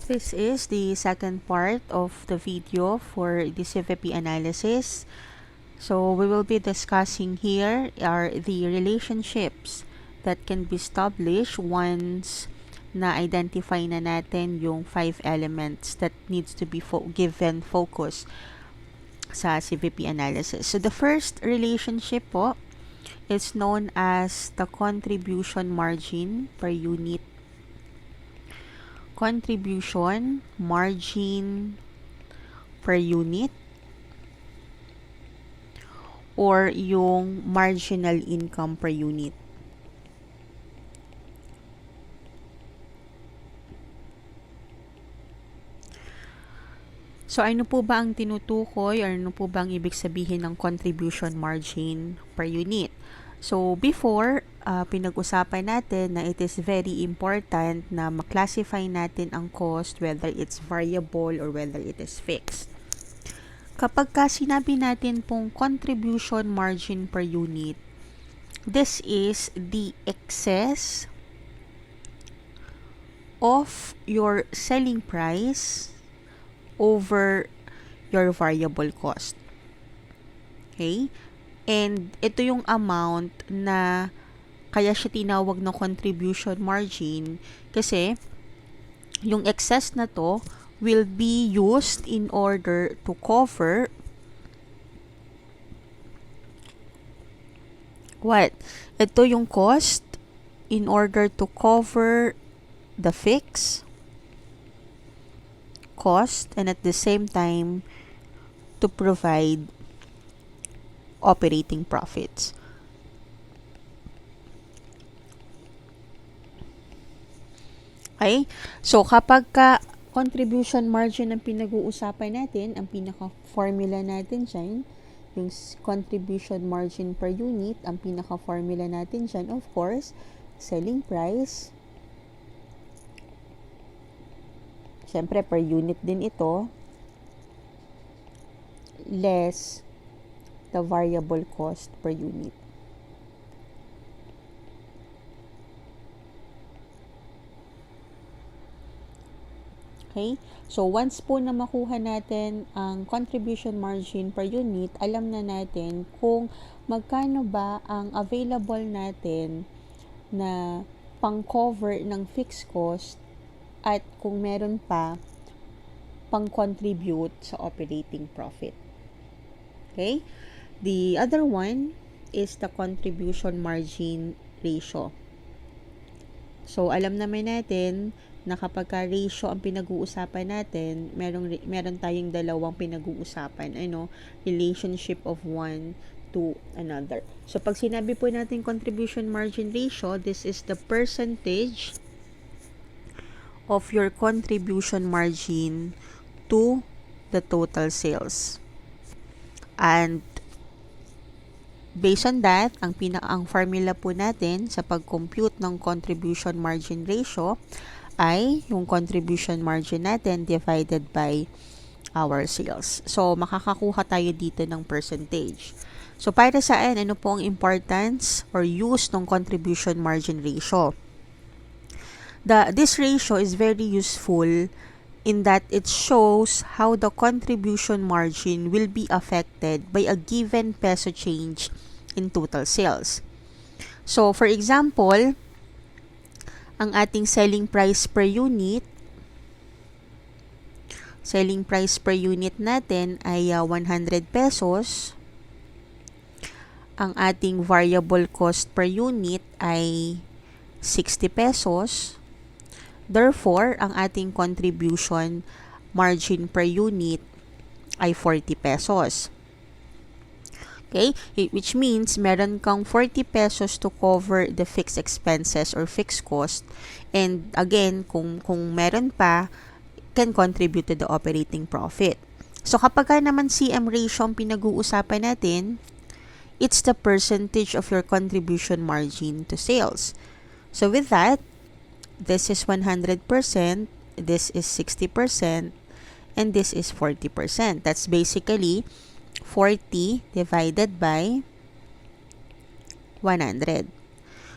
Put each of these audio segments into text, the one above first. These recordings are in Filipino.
This is the second part of the video for the CVP analysis. So we will be discussing here are the relationships that can be established once na-identify na natin yung 5 elements that needs to be given focus sa CVP analysis. So the first relationship po is known as the contribution margin per unit. Contribution margin per unit or yung marginal income per unit. So ano po ba ang tinutukoy or ano po ba ang ibig sabihin ng contribution margin per unit? So before, pinag-usapan natin na it is very important na maklasify natin ang cost whether it's variable or whether it is fixed. Kapag sinabi natin pong contribution margin per unit, this is the excess of your selling price over your variable cost. Okay? And ito yung amount na kaya siya tinawag na contribution margin kasi yung excess na to will be used in order to cover what? Ito yung cost in order to cover the fixed cost and at the same time to provide operating profits. Okay? So, kapag contribution margin ang pinag-uusapan natin, ang pinaka-formula natin dyan, yung contribution margin per unit, ang pinaka-formula natin dyan, of course, selling price. Siyempre, per unit din ito, less the variable cost per unit. Okay? So, once po na makuha natin ang contribution margin per unit, alam na natin kung magkano ba ang available natin na pang-cover ng fixed cost at kung meron pa pang-contribute sa operating profit. Okay? The other one is the contribution margin ratio. So, alam naman natin na kapag ratio ang pinag-uusapan natin, meron tayong dalawang pinag-uusapan, relationship of one to another. So, pag sinabi po natin contribution margin ratio, this is the percentage of your contribution margin to the total sales. And based on that, ang formula po natin sa pag-compute ng contribution margin ratio ay yung contribution margin natin divided by our sales. So, makakakuha tayo dito ng percentage. So, para saan, ano po ang importance or use ng contribution margin ratio? This ratio is very useful in that it shows how the contribution margin will be affected by a given peso change in total sales. So, for example, ang ating selling price per unit natin ay 100 pesos. Ang ating variable cost per unit ay 60 pesos. Therefore, ang ating contribution margin per unit ay 40 pesos. Okay? Which means, meron kang 40 pesos to cover the fixed expenses or fixed cost. And again, kung meron pa, can contribute to the operating profit. So, kapag naman CM ratio ang pinag-uusapan natin, it's the percentage of your contribution margin to sales. So, with that, this is 100%, this is 60%, and this is 40%. That's basically 40 divided by 100.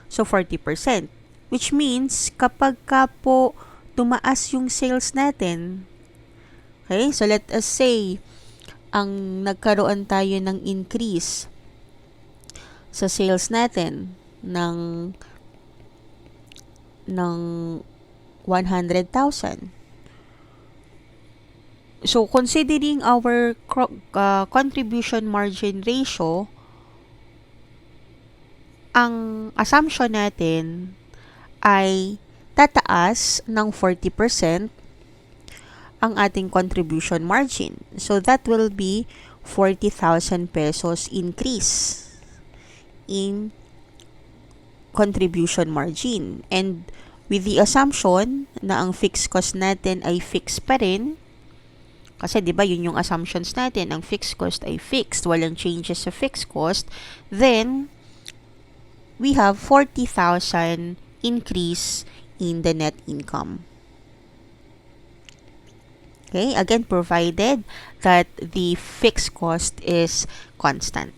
So, 40%. Which means, kapag po tumaas yung sales natin. Okay? So, let us say, ang nagkaroon tayo ng increase sa sales natin ng 100,000. So, considering our contribution margin ratio, ang assumption natin ay tataas ng 40% ang ating contribution margin. So, that will be 40,000 pesos increase in contribution margin. And with the assumption na ang fixed cost natin ay fixed pa rin, kasi 'di ba yun yung assumptions natin, ang fixed cost ay fixed, walang changes sa fixed cost, then we have 40,000 increase in the net income. Okay, again, provided that the fixed cost is constant.